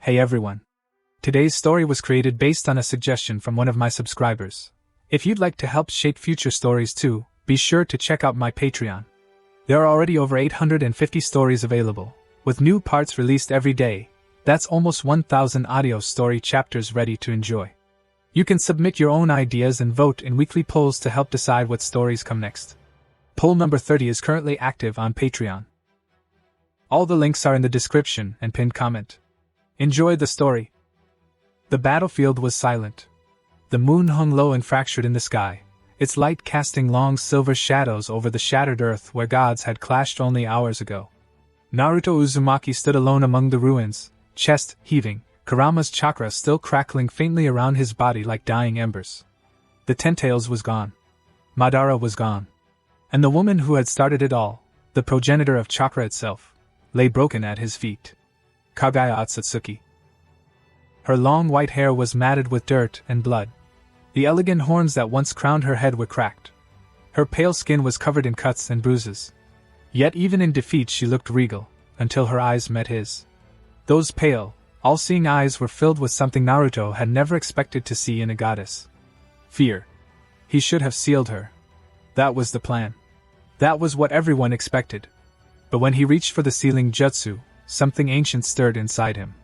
Hey everyone. Today's story was created based on a suggestion from one of my subscribers. If you'd like to help shape future stories too, be sure to check out my Patreon. There are already over 850 stories available, with new parts released every day. That's almost 1,000 audio story chapters ready to enjoy. You can submit your own ideas and vote in weekly polls to help decide what stories come next. Poll number 30 is currently active on Patreon. All the links are in the description and pinned comment. Enjoy the story. The battlefield was silent. The moon hung low and fractured in the sky, its light casting long silver shadows over the shattered earth where gods had clashed only hours ago. Naruto Uzumaki stood alone among the ruins, chest heaving, Kurama's chakra still crackling faintly around his body like dying embers. The Ten-Tails was gone. Madara was gone. And the woman who had started it all, the progenitor of chakra itself, lay broken at his feet. Kaguya Otsutsuki. Her long white hair was matted with dirt and blood. The elegant horns that once crowned her head were cracked. Her pale skin was covered in cuts and bruises. Yet even in defeat she looked regal, until her eyes met his. Those pale, all-seeing eyes were filled with something Naruto had never expected to see in a goddess. Fear. He should have sealed her. That was the plan. That was what everyone expected. But when he reached for the sealing jutsu, something ancient stirred inside him.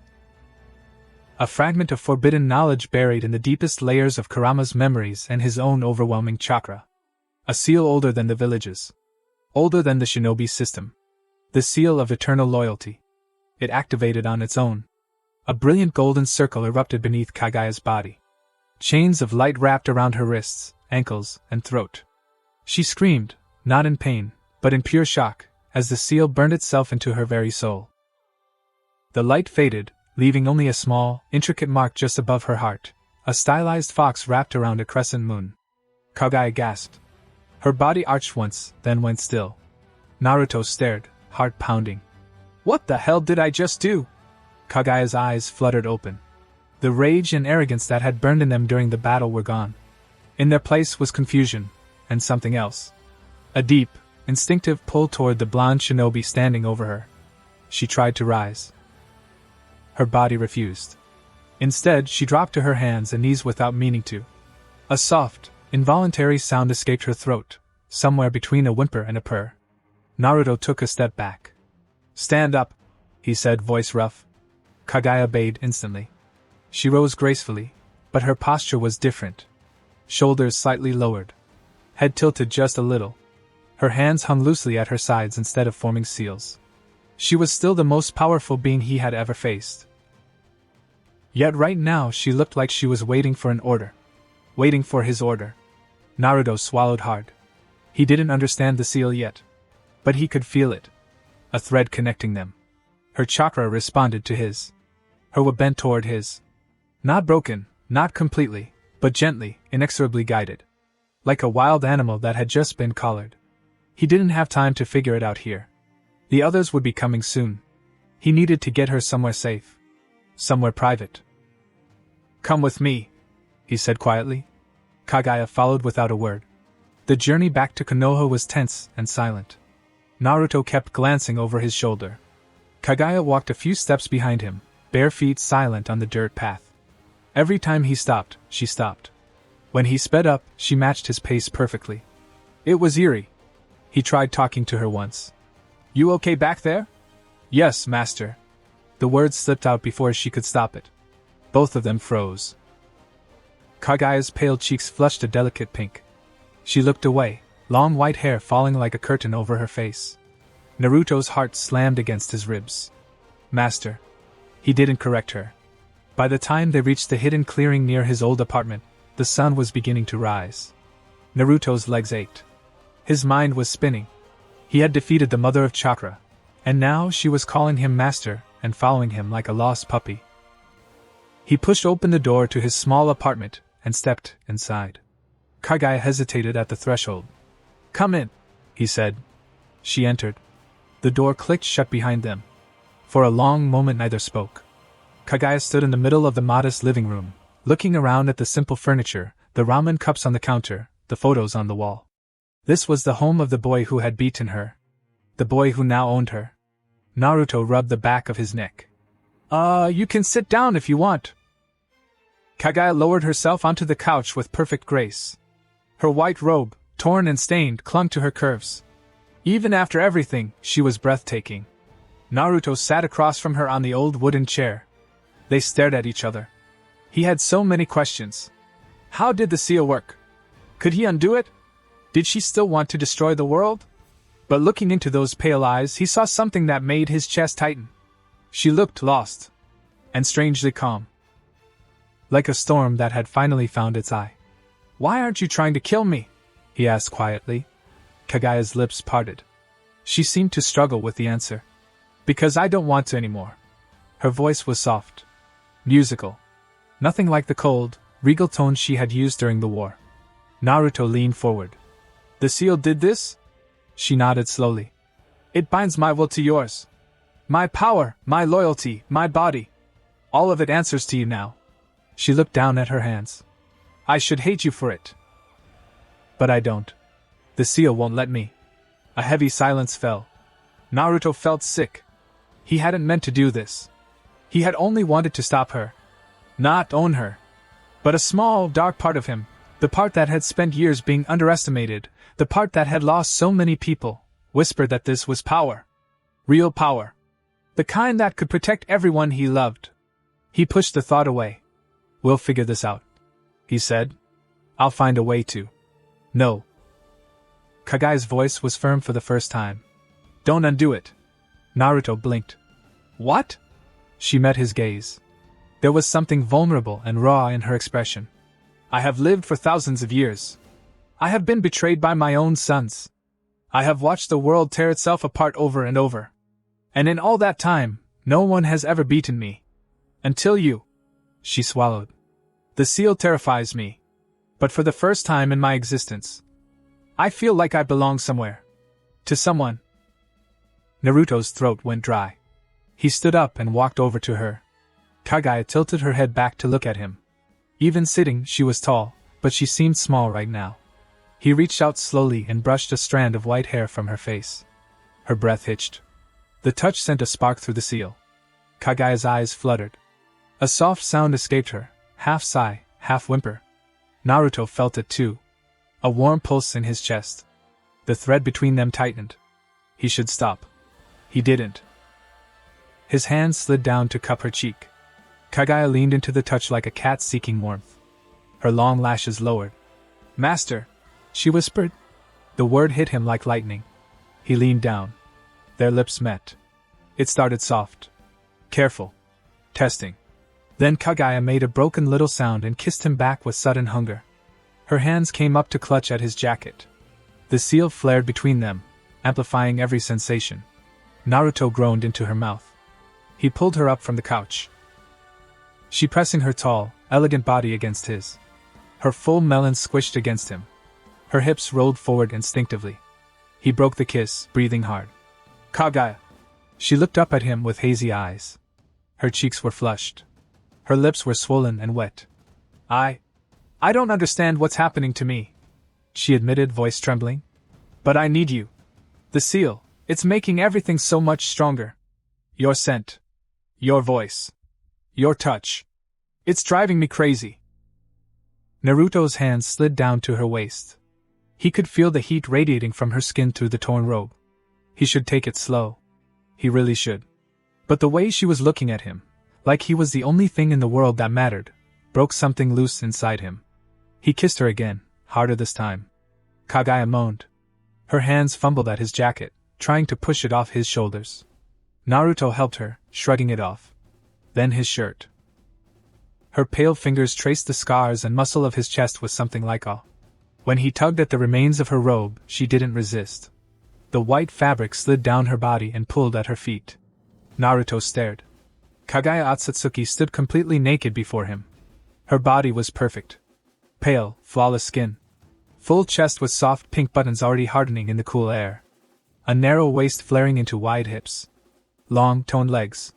A fragment of forbidden knowledge buried in the deepest layers of Kurama's memories and his own overwhelming chakra. A seal older than the villages. Older than the shinobi system. The seal of eternal loyalty. It activated on its own. A brilliant golden circle erupted beneath Kaguya's body. Chains of light wrapped around her wrists, ankles, and throat. She screamed, not in pain, but in pure shock, as the seal burned itself into her very soul. The light faded, leaving only a small, intricate mark just above her heart, a stylized fox wrapped around a crescent moon. Kaguya gasped. Her body arched once, then went still. Naruto stared, heart pounding. What the hell did I just do? Kaguya's eyes fluttered open. The rage and arrogance that had burned in them during the battle were gone. In their place was confusion, and something else. A deep, instinctive pull toward the blonde shinobi standing over her. She tried to rise. Her body refused. Instead, she dropped to her hands and knees without meaning to. A soft, involuntary sound escaped her throat, somewhere between a whimper and a purr. Naruto took a step back. Stand up, he said, voice rough. Kaguya obeyed instantly. She rose gracefully, but her posture was different. Shoulders slightly lowered. Head tilted just a little. Her hands hung loosely at her sides instead of forming seals. She was still the most powerful being he had ever faced. Yet right now she looked like she was waiting for an order. Waiting for his order. Naruto swallowed hard. He didn't understand the seal yet. But he could feel it. A thread connecting them. Her chakra responded to his. Her wa bent toward his. Not broken, not completely, but gently, inexorably guided. Like a wild animal that had just been collared. He didn't have time to figure it out here. The others would be coming soon. He needed to get her somewhere safe. Somewhere private. Come with me, he said quietly. Kaguya followed without a word. The journey back to Konoha was tense and silent. Naruto kept glancing over his shoulder. Kaguya walked a few steps behind him, bare feet silent on the dirt path. Every time he stopped, she stopped. When he sped up, she matched his pace perfectly. It was eerie. He tried talking to her once. You okay back there? Yes, master. The words slipped out before she could stop it. Both of them froze. Kaguya's pale cheeks flushed a delicate pink. She looked away, long white hair falling like a curtain over her face. Naruto's heart slammed against his ribs. Master. He didn't correct her. By the time they reached the hidden clearing near his old apartment, the sun was beginning to rise. Naruto's legs ached. His mind was spinning. He had defeated the mother of chakra, and now she was calling him master and following him like a lost puppy. He pushed open the door to his small apartment and stepped inside. Kaguya hesitated at the threshold. Come in, he said. She entered. The door clicked shut behind them. For a long moment neither spoke. Kaguya stood in the middle of the modest living room, looking around at the simple furniture, the ramen cups on the counter, the photos on the wall. This was the home of the boy who had beaten her. The boy who now owned her. Naruto rubbed the back of his neck. You can sit down if you want. Kaguya lowered herself onto the couch with perfect grace. Her white robe, torn and stained, clung to her curves. Even after everything, she was breathtaking. Naruto sat across from her on the old wooden chair. They stared at each other. He had so many questions. How did the seal work? Could he undo it? Did she still want to destroy the world? But looking into those pale eyes, he saw something that made his chest tighten. She looked lost. And strangely calm. Like a storm that had finally found its eye. Why aren't you trying to kill me? He asked quietly. Kaguya's lips parted. She seemed to struggle with the answer. Because I don't want to anymore. Her voice was soft. Musical. Nothing like the cold, regal tone she had used during the war. Naruto leaned forward. The seal did this? She nodded slowly. It binds my will to yours. My power, my loyalty, my body. All of it answers to you now. She looked down at her hands. I should hate you for it. But I don't. The seal won't let me. A heavy silence fell. Naruto felt sick. He hadn't meant to do this. He had only wanted to stop her. Not own her. But a small, dark part of him, the part that had spent years being underestimated, the part that had lost so many people, whispered that this was power. Real power. The kind that could protect everyone he loved. He pushed the thought away. We'll figure this out, he said. I'll find a way to. No. Kaguya's voice was firm for the first time. Don't undo it. Naruto blinked. What? She met his gaze. There was something vulnerable and raw in her expression. I have lived for thousands of years. I have been betrayed by my own sons. I have watched the world tear itself apart over and over. And in all that time, no one has ever beaten me. Until you. She swallowed. The seal terrifies me. But for the first time in my existence, I feel like I belong somewhere. To someone. Naruto's throat went dry. He stood up and walked over to her. Kaguya tilted her head back to look at him. Even sitting, she was tall, but she seemed small right now. He reached out slowly and brushed a strand of white hair from her face. Her breath hitched. The touch sent a spark through the seal. Kaguya's eyes fluttered. A soft sound escaped her, half sigh, half whimper. Naruto felt it too. A warm pulse in his chest. The thread between them tightened. He should stop. He didn't. His hand slid down to cup her cheek. Kaguya leaned into the touch like a cat seeking warmth. Her long lashes lowered. Master, she whispered. The word hit him like lightning. He leaned down. Their lips met. It started soft. Careful. Testing. Then Kaguya made a broken little sound and kissed him back with sudden hunger. Her hands came up to clutch at his jacket. The seal flared between them, amplifying every sensation. Naruto groaned into her mouth. He pulled her up from the couch. She pressing her tall, elegant body against his. Her full melon squished against him. Her hips rolled forward instinctively. He broke the kiss, breathing hard. Kaguya. She looked up at him with hazy eyes. Her cheeks were flushed. Her lips were swollen and wet. I don't understand what's happening to me, she admitted, voice trembling. But I need you. The seal, it's making everything so much stronger. Your scent. Your voice. Your touch. It's driving me crazy. Naruto's hands slid down to her waist. He could feel the heat radiating from her skin through the torn robe. He should take it slow. He really should. But the way she was looking at him, like he was the only thing in the world that mattered, broke something loose inside him. He kissed her again, harder this time. Kaguya moaned. Her hands fumbled at his jacket, trying to push it off his shoulders. Naruto helped her, shrugging it off. Then his shirt. Her pale fingers traced the scars and muscle of his chest with something like awe. When he tugged at the remains of her robe, she didn't resist. The white fabric slid down her body and pulled at her feet. Naruto stared. Kaguya Otsutsuki stood completely naked before him. Her body was perfect. Pale, flawless skin. Full chest with soft pink buttons already hardening in the cool air. A narrow waist flaring into wide hips. Long, toned legs.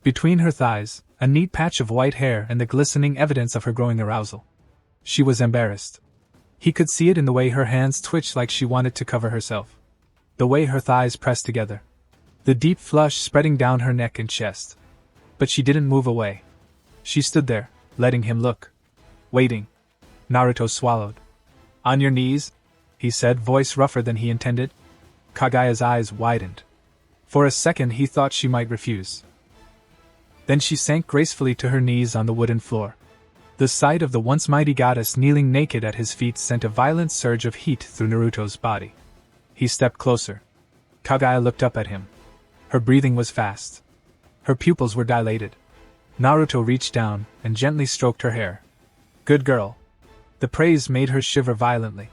Between her thighs, a neat patch of white hair and the glistening evidence of her growing arousal. She was embarrassed. He could see it in the way her hands twitched like she wanted to cover herself. The way her thighs pressed together. The deep flush spreading down her neck and chest. but she didn't move away. She stood there, letting him look. Waiting. Naruto swallowed. On your knees? He said, voice rougher than he intended. Kaguya's eyes widened. For a second he thought she might refuse. Then she sank gracefully to her knees on the wooden floor. The sight of the once mighty goddess kneeling naked at his feet sent a violent surge of heat through Naruto's body. He stepped closer. Kaguya looked up at him. Her breathing was fast. Her pupils were dilated. Naruto reached down and gently stroked her hair. Good girl. The praise made her shiver violently.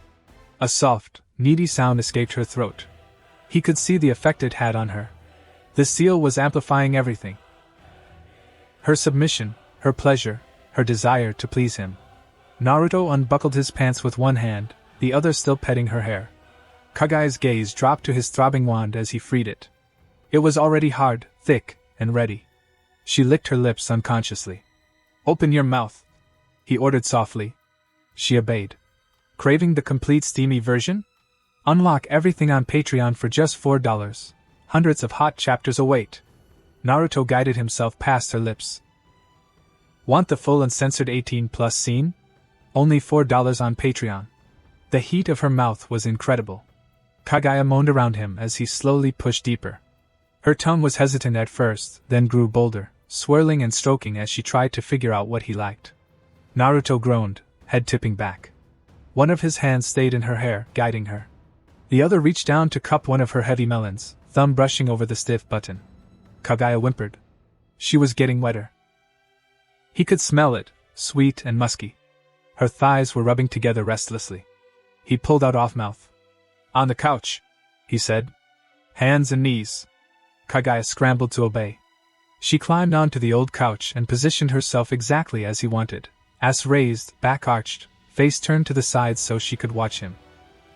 A soft, needy sound escaped her throat. He could see the effect it had on her. The seal was amplifying everything. Her submission, her pleasure, her desire to please him. Naruto unbuckled his pants with one hand, the other still petting her hair. Kaguya's gaze dropped to his throbbing wand as he freed it. It was already hard, thick, and ready. She licked her lips unconsciously. Open your mouth, he ordered softly. She obeyed. Craving the complete steamy version? Unlock everything on Patreon for just $4. Hundreds of hot chapters await. Naruto guided himself past her lips. Want the full uncensored 18+ scene? Only $4 on Patreon. The heat of her mouth was incredible. Kaguya moaned around him as he slowly pushed deeper. Her tongue was hesitant at first, then grew bolder, swirling and stroking as she tried to figure out what he liked. Naruto groaned, head tipping back. One of his hands stayed in her hair, guiding her. The other reached down to cup one of her heavy melons, thumb brushing over the stiff button. Kaguya whimpered. She was getting wetter. He could smell it, sweet and musky. Her thighs were rubbing together restlessly. He pulled out off-mouth. On the couch, he said. Hands and knees. Kaguya scrambled to obey. She climbed onto the old couch and positioned herself exactly as he wanted, ass raised, back arched, face turned to the sides so she could watch him.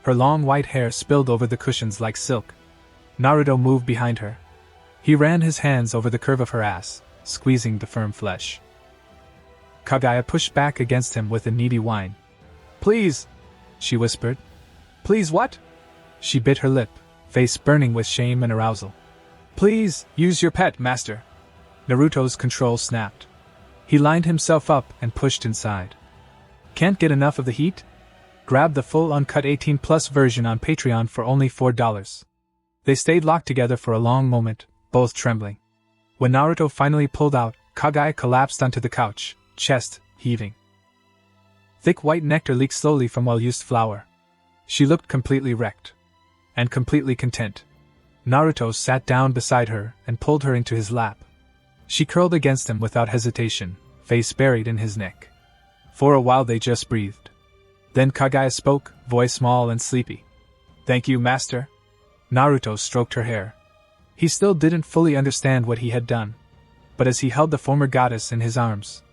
Her long white hair spilled over the cushions like silk. Naruto moved behind her. He ran his hands over the curve of her ass, squeezing the firm flesh. Kaguya pushed back against him with a needy whine. Please, she whispered. Please what? She bit her lip, face burning with shame and arousal. Please, use your pet, master. Naruto's control snapped. He lined himself up and pushed inside. Can't get enough of the heat? Grab the full uncut 18+ version on Patreon for only $4. They stayed locked together for a long moment, both trembling. When Naruto finally pulled out, Kaguya collapsed onto the couch, chest heaving. Thick white nectar leaked slowly from well-used flour. She looked completely wrecked. And completely content. Naruto sat down beside her and pulled her into his lap. She curled against him without hesitation, face buried in his neck. For a while they just breathed. Then Kaguya spoke, voice small and sleepy. Thank you, master. Naruto stroked her hair. He still didn't fully understand what he had done. But as he held the former goddess in his arms,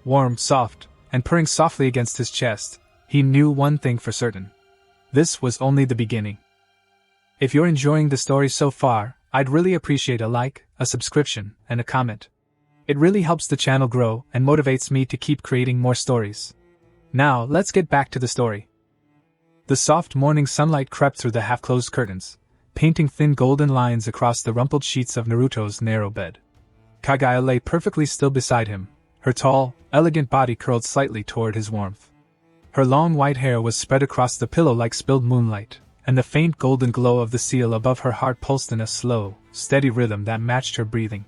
warm, soft, and purring softly against his chest, he knew one thing for certain. This was only the beginning. If you're enjoying the story so far, I'd really appreciate a like, a subscription, and a comment. It really helps the channel grow and motivates me to keep creating more stories. Now, let's get back to the story. The soft morning sunlight crept through the half-closed curtains, painting thin golden lines across the rumpled sheets of Naruto's narrow bed. Kaguya lay perfectly still beside him, her tall, elegant body curled slightly toward his warmth. Her long white hair was spread across the pillow like spilled moonlight, and the faint golden glow of the seal above her heart pulsed in a slow, steady rhythm that matched her breathing.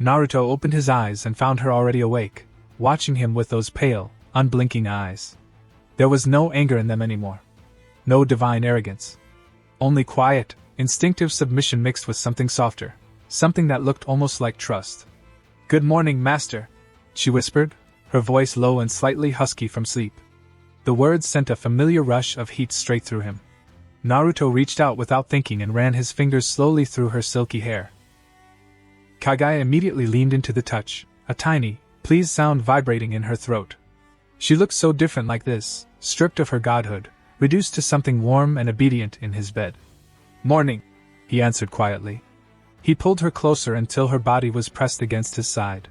Naruto opened his eyes and found her already awake, watching him with those pale, unblinking eyes. There was no anger in them anymore. No divine arrogance. Only quiet, instinctive submission mixed with something softer, something that looked almost like trust. Good morning, master, she whispered, her voice low and slightly husky from sleep. The words sent a familiar rush of heat straight through him. Naruto reached out without thinking and ran his fingers slowly through her silky hair. Kaguya immediately leaned into the touch, a tiny, please sound vibrating in her throat. She looked so different like this, stripped of her godhood, reduced to something warm and obedient in his bed. Morning, he answered quietly. He pulled her closer until her body was pressed against his side.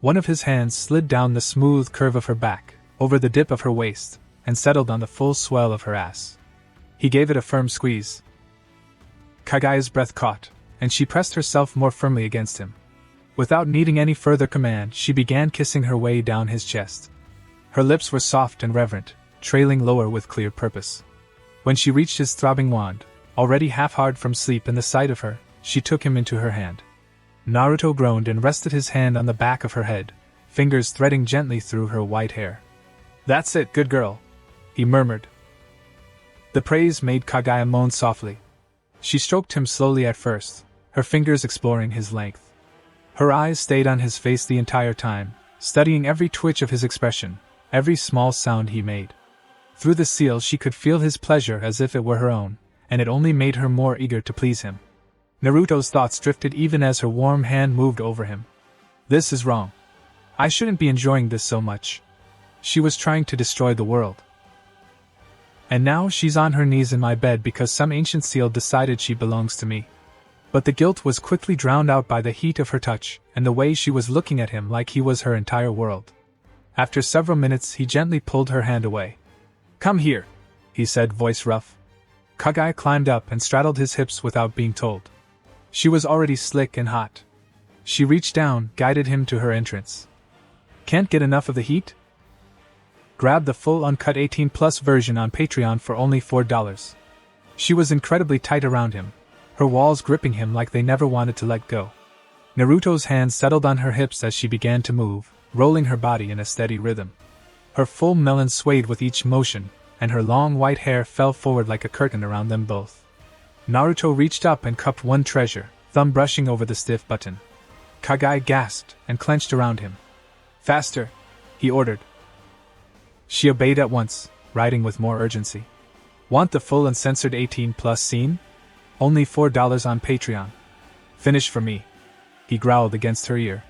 One of his hands slid down the smooth curve of her back, over the dip of her waist, and settled on the full swell of her ass. He gave it a firm squeeze. Kaguya's breath caught, and she pressed herself more firmly against him. Without needing any further command, she began kissing her way down his chest. Her lips were soft and reverent, trailing lower with clear purpose. When she reached his throbbing wand, already half-hard from sleep and the sight of her, she took him into her hand. Naruto groaned and rested his hand on the back of her head, fingers threading gently through her white hair. "That's it, good girl," he murmured. The praise made Kaguya moan softly. She stroked him slowly at first, her fingers exploring his length. Her eyes stayed on his face the entire time, studying every twitch of his expression, every small sound he made. Through the seal she could feel his pleasure as if it were her own, and it only made her more eager to please him. Naruto's thoughts drifted even as her warm hand moved over him. This is wrong. I shouldn't be enjoying this so much. She was trying to destroy the world. And now she's on her knees in my bed because some ancient seal decided she belongs to me. But the guilt was quickly drowned out by the heat of her touch, and the way she was looking at him like he was her entire world. After several minutes he gently pulled her hand away. "Come here," he said, voice rough. Kaguya climbed up and straddled his hips without being told. She was already slick and hot. She reached down, guided him to her entrance. "Can't get enough of the heat?" Grab the full uncut 18+ version on Patreon for only $4. She was incredibly tight around him, her walls gripping him like they never wanted to let go. Naruto's hands settled on her hips as she began to move, rolling her body in a steady rhythm. Her full melon swayed with each motion, and her long white hair fell forward like a curtain around them both. Naruto reached up and cupped one treasure, thumb brushing over the stiff button. Kaguya gasped and clenched around him. "Faster," he ordered. She obeyed at once, writing with more urgency. "Want the full uncensored 18+ scene? Only $4 on Patreon. Finish for me," he growled against her ear.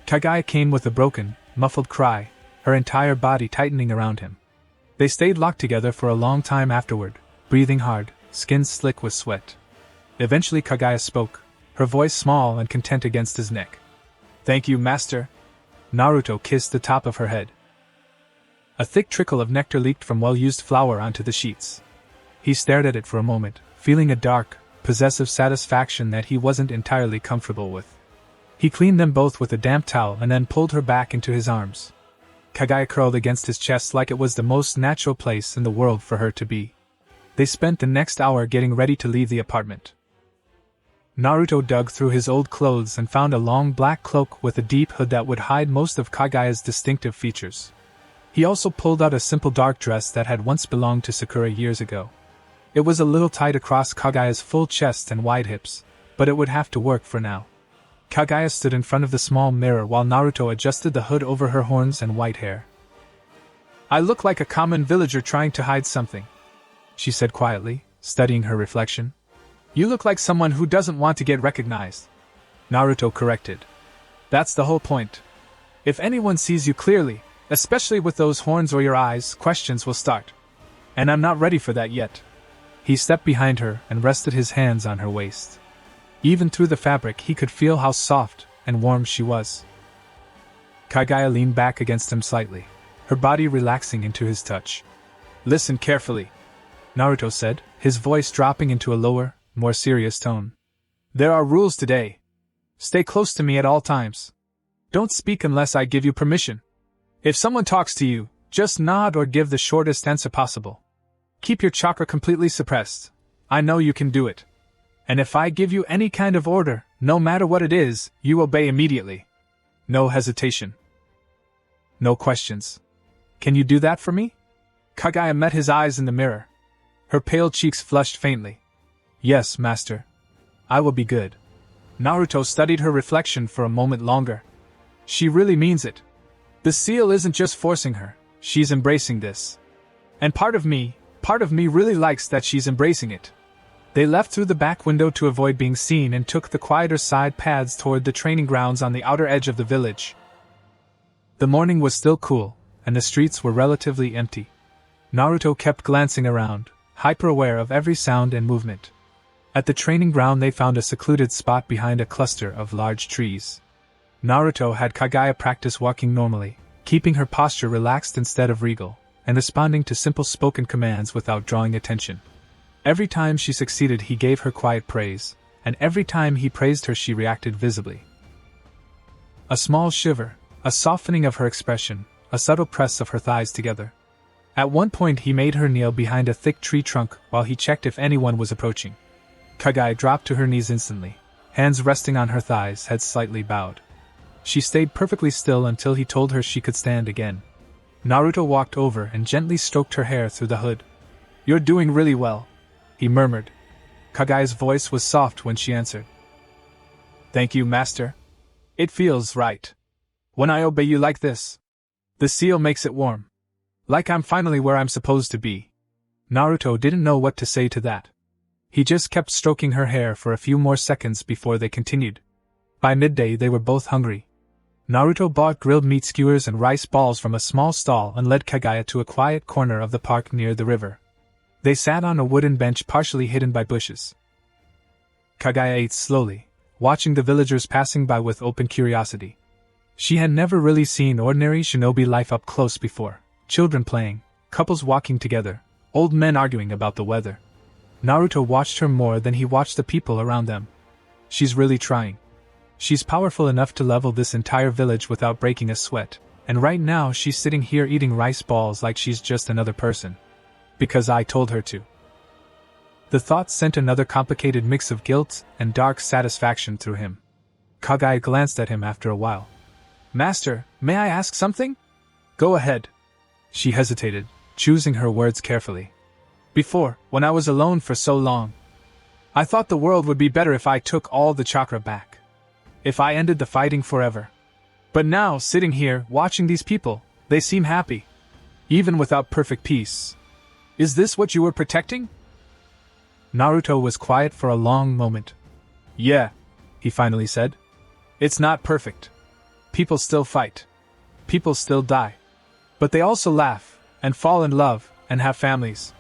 Kaguya came with a broken, muffled cry, her entire body tightening around him. They stayed locked together for a long time afterward, breathing hard, skin slick with sweat. Eventually Kaguya spoke, her voice small and content against his neck. "Thank you, master." Naruto kissed the top of her head. A thick trickle of nectar leaked from well-used flour onto the sheets. He stared at it for a moment, feeling a dark, possessive satisfaction that he wasn't entirely comfortable with. He cleaned them both with a damp towel and then pulled her back into his arms. Kaguya curled against his chest like it was the most natural place in the world for her to be. They spent the next hour getting ready to leave the apartment. Naruto dug through his old clothes and found a long black cloak with a deep hood that would hide most of Kaguya's distinctive features. He also pulled out a simple dark dress that had once belonged to Sakura years ago. It was a little tight across Kaguya's full chest and wide hips, but it would have to work for now. Kaguya stood in front of the small mirror while Naruto adjusted the hood over her horns and white hair. "I look like a common villager trying to hide something," she said quietly, studying her reflection. "You look like someone who doesn't want to get recognized," Naruto corrected. "That's the whole point. If anyone sees you clearly, especially with those horns or your eyes, questions will start. And I'm not ready for that yet." He stepped behind her and rested his hands on her waist. Even through the fabric he could feel how soft and warm she was. Kaguya leaned back against him slightly, her body relaxing into his touch. "Listen carefully," Naruto said, his voice dropping into a lower, more serious tone. "There are rules today. Stay close to me at all times. Don't speak unless I give you permission. If someone talks to you, just nod or give the shortest answer possible. Keep your chakra completely suppressed. I know you can do it. And if I give you any kind of order, no matter what it is, you obey immediately. No hesitation. No questions. Can you do that for me?" Kaguya met his eyes in the mirror. Her pale cheeks flushed faintly. "Yes, master. I will be good." Naruto studied her reflection for a moment longer. She really means it. The seal isn't just forcing her, she's embracing this. And part of me really likes that she's embracing it. They left through the back window to avoid being seen and took the quieter side paths toward the training grounds on the outer edge of the village. The morning was still cool, and the streets were relatively empty. Naruto kept glancing around, hyper-aware of every sound and movement. At the training ground they found a secluded spot behind a cluster of large trees. Naruto had Kaguya practice walking normally, keeping her posture relaxed instead of regal, and responding to simple spoken commands without drawing attention. Every time she succeeded he gave her quiet praise, and every time he praised her she reacted visibly. A small shiver, a softening of her expression, a subtle press of her thighs together. At one point he made her kneel behind a thick tree trunk while he checked if anyone was approaching. Kaguya dropped to her knees instantly, hands resting on her thighs, head slightly bowed. She stayed perfectly still until he told her she could stand again. Naruto walked over and gently stroked her hair through the hood. "You're doing really well," he murmured. Kaguya's voice was soft when she answered. "Thank you, master. It feels right. When I obey you like this. The seal makes it warm. Like I'm finally where I'm supposed to be." Naruto didn't know what to say to that. He just kept stroking her hair for a few more seconds before they continued. By midday they were both hungry. Naruto bought grilled meat skewers and rice balls from a small stall and led Kaguya to a quiet corner of the park near the river. They sat on a wooden bench partially hidden by bushes. Kaguya ate slowly, watching the villagers passing by with open curiosity. She had never really seen ordinary shinobi life up close before. Children playing, couples walking together, old men arguing about the weather. Naruto watched her more than he watched the people around them. She's really trying. She's powerful enough to level this entire village without breaking a sweat, and right now she's sitting here eating rice balls like she's just another person. Because I told her to. The thought sent another complicated mix of guilt and dark satisfaction through him. Kaguya glanced at him after a while. "Master, may I ask something?" "Go ahead." She hesitated, choosing her words carefully. "Before, when I was alone for so long, I thought the world would be better if I took all the chakra back. If I ended the fighting forever. But now, sitting here, watching these people, they seem happy. Even without perfect peace. Is this what you were protecting?" Naruto was quiet for a long moment. "Yeah," he finally said. "It's not perfect. People still fight. People still die. But they also laugh, and fall in love, and have families.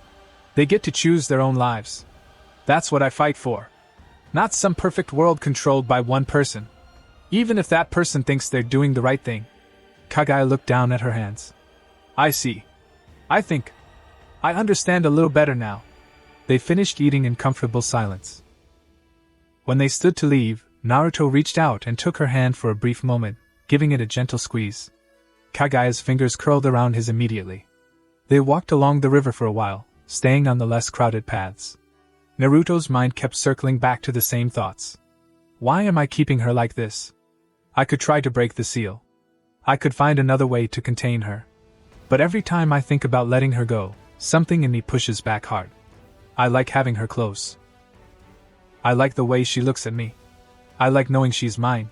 They get to choose their own lives. That's what I fight for. Not some perfect world controlled by one person. Even if that person thinks they're doing the right thing." Kaguya looked down at her hands. "I see. I think I understand a little better now." They finished eating in comfortable silence. When they stood to leave, Naruto reached out and took her hand for a brief moment, giving it a gentle squeeze. Kaguya's fingers curled around his immediately. They walked along the river for a while, staying on the less crowded paths. Naruto's mind kept circling back to the same thoughts. Why am I keeping her like this? I could try to break the seal. I could find another way to contain her. But every time I think about letting her go, something in me pushes back hard. I like having her close. I like the way she looks at me. I like knowing she's mine.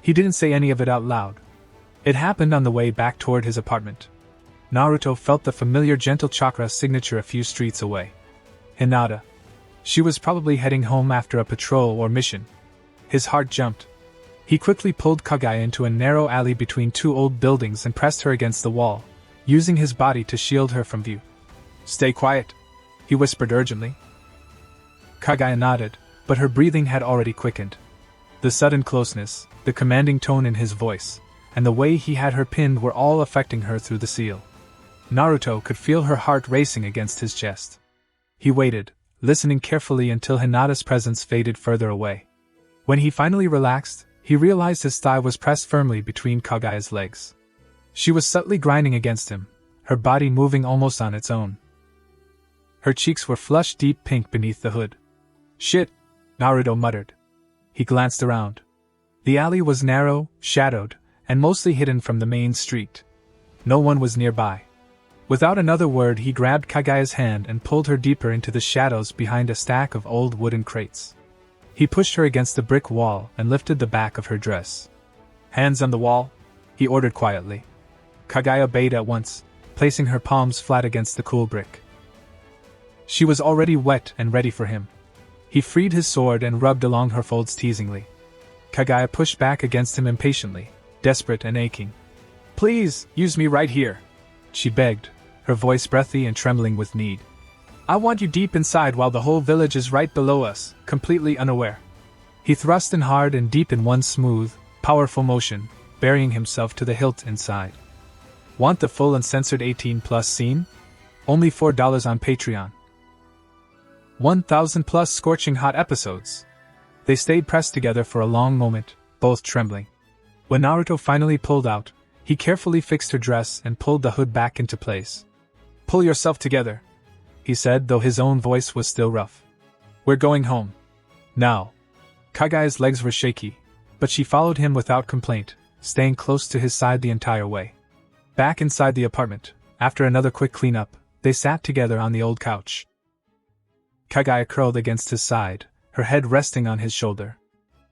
He didn't say any of it out loud. It happened on the way back toward his apartment. Naruto felt the familiar gentle chakra signature a few streets away. Hinata. She was probably heading home after a patrol or mission. His heart jumped. He quickly pulled Kaguya into a narrow alley between two old buildings and pressed her against the wall, using his body to shield her from view. "Stay quiet," he whispered urgently. Kaguya nodded, but her breathing had already quickened. The sudden closeness, the commanding tone in his voice, and the way he had her pinned were all affecting her through the seal. Naruto could feel her heart racing against his chest. He waited, listening carefully until Hinata's presence faded further away. When he finally relaxed, he realized his thigh was pressed firmly between Kaguya's legs. She was subtly grinding against him, her body moving almost on its own. Her cheeks were flushed deep pink beneath the hood. "Shit," Naruto muttered. He glanced around. The alley was narrow, shadowed, and mostly hidden from the main street. No one was nearby. Without another word, he grabbed Kaguya's hand and pulled her deeper into the shadows behind a stack of old wooden crates. He pushed her against the brick wall and lifted the back of her dress. "Hands on the wall," he ordered quietly. Kaguya obeyed at once, placing her palms flat against the cool brick. She was already wet and ready for him. He freed his sword and rubbed along her folds teasingly. Kaguya pushed back against him impatiently, desperate and aching. "Please, use me right here," she begged, her voice breathy and trembling with need. "I want you deep inside while the whole village is right below us, completely unaware." He thrust in hard and deep in one smooth, powerful motion, burying himself to the hilt inside. Want the full uncensored 18+ scene? Only $4 on Patreon. 1,000+ scorching hot episodes. They stayed pressed together for a long moment, both trembling. When Naruto finally pulled out, he carefully fixed her dress and pulled the hood back into place. "Pull yourself together," he said, though his own voice was still rough. "We're going home. Now." Kaguya's legs were shaky, but she followed him without complaint, staying close to his side the entire way. Back inside the apartment, after another quick cleanup, they sat together on the old couch. Kaguya curled against his side, her head resting on his shoulder.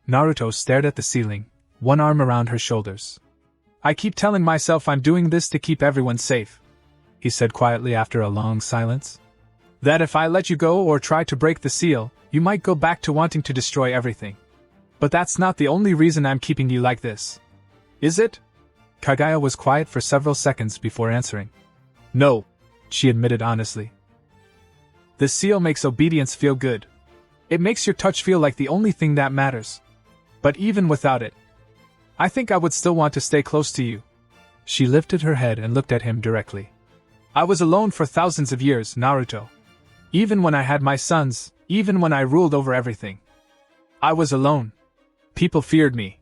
Naruto stared at the ceiling, one arm around her shoulders. "I keep telling myself I'm doing this to keep everyone safe," he said quietly after a long silence. "That if I let you go or try to break the seal, you might go back to wanting to destroy everything. But that's not the only reason I'm keeping you like this. Is it?" Kaguya was quiet for several seconds before answering. "No," she admitted honestly. "The seal makes obedience feel good. It makes your touch feel like the only thing that matters. But even without it, I think I would still want to stay close to you." She lifted her head and looked at him directly. "I was alone for thousands of years, Naruto. Even when I had my sons, even when I ruled over everything. I was alone. People feared me.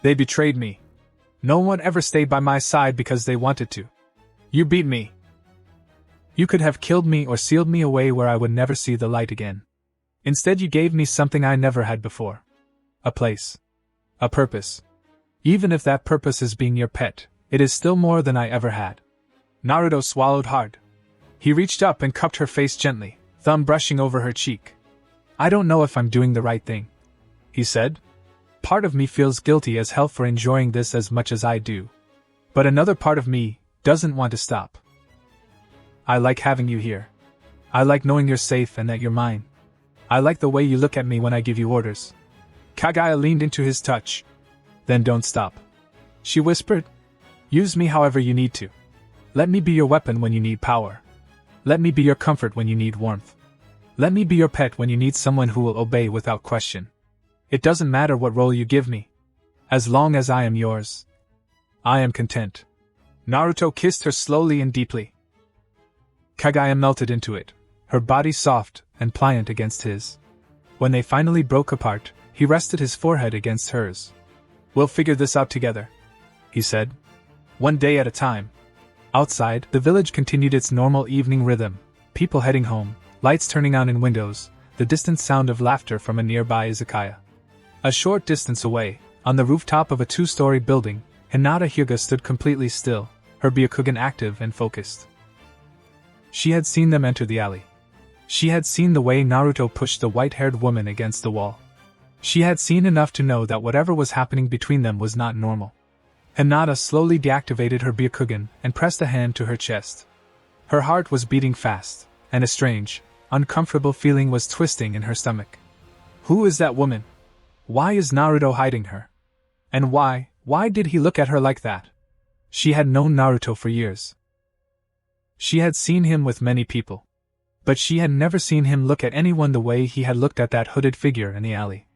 They betrayed me. No one ever stayed by my side because they wanted to. You beat me. You could have killed me or sealed me away where I would never see the light again. Instead you gave me something I never had before. A place. A purpose. Even if that purpose is being your pet, it is still more than I ever had." Naruto swallowed hard. He reached up and cupped her face gently, thumb brushing over her cheek. "I don't know if I'm doing the right thing," he said. "Part of me feels guilty as hell for enjoying this as much as I do. But another part of me doesn't want to stop. I like having you here. I like knowing you're safe and that you're mine. I like the way you look at me when I give you orders." Kaguya leaned into his touch. "Then don't stop," she whispered. "Use me however you need to. Let me be your weapon when you need power. Let me be your comfort when you need warmth. Let me be your pet when you need someone who will obey without question. It doesn't matter what role you give me. As long as I am yours, I am content." Naruto kissed her slowly and deeply. Kaguya melted into it, her body soft and pliant against his. When they finally broke apart, he rested his forehead against hers. "We'll figure this out together," he said. "One day at a time." Outside, the village continued its normal evening rhythm, people heading home, lights turning on in windows, the distant sound of laughter from a nearby izakaya. A short distance away, on the rooftop of a 2-story building, Hinata Hyuga stood completely still, her Byakugan active and focused. She had seen them enter the alley. She had seen the way Naruto pushed the white-haired woman against the wall. She had seen enough to know that whatever was happening between them was not normal. Hinata slowly deactivated her Byakugan and pressed a hand to her chest. Her heart was beating fast, and a strange, uncomfortable feeling was twisting in her stomach. Who is that woman? Why is Naruto hiding her? And why did he look at her like that? She had known Naruto for years. She had seen him with many people. But she had never seen him look at anyone the way he had looked at that hooded figure in the alley.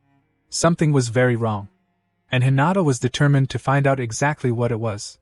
Something was very wrong. And Hinata was determined to find out exactly what it was.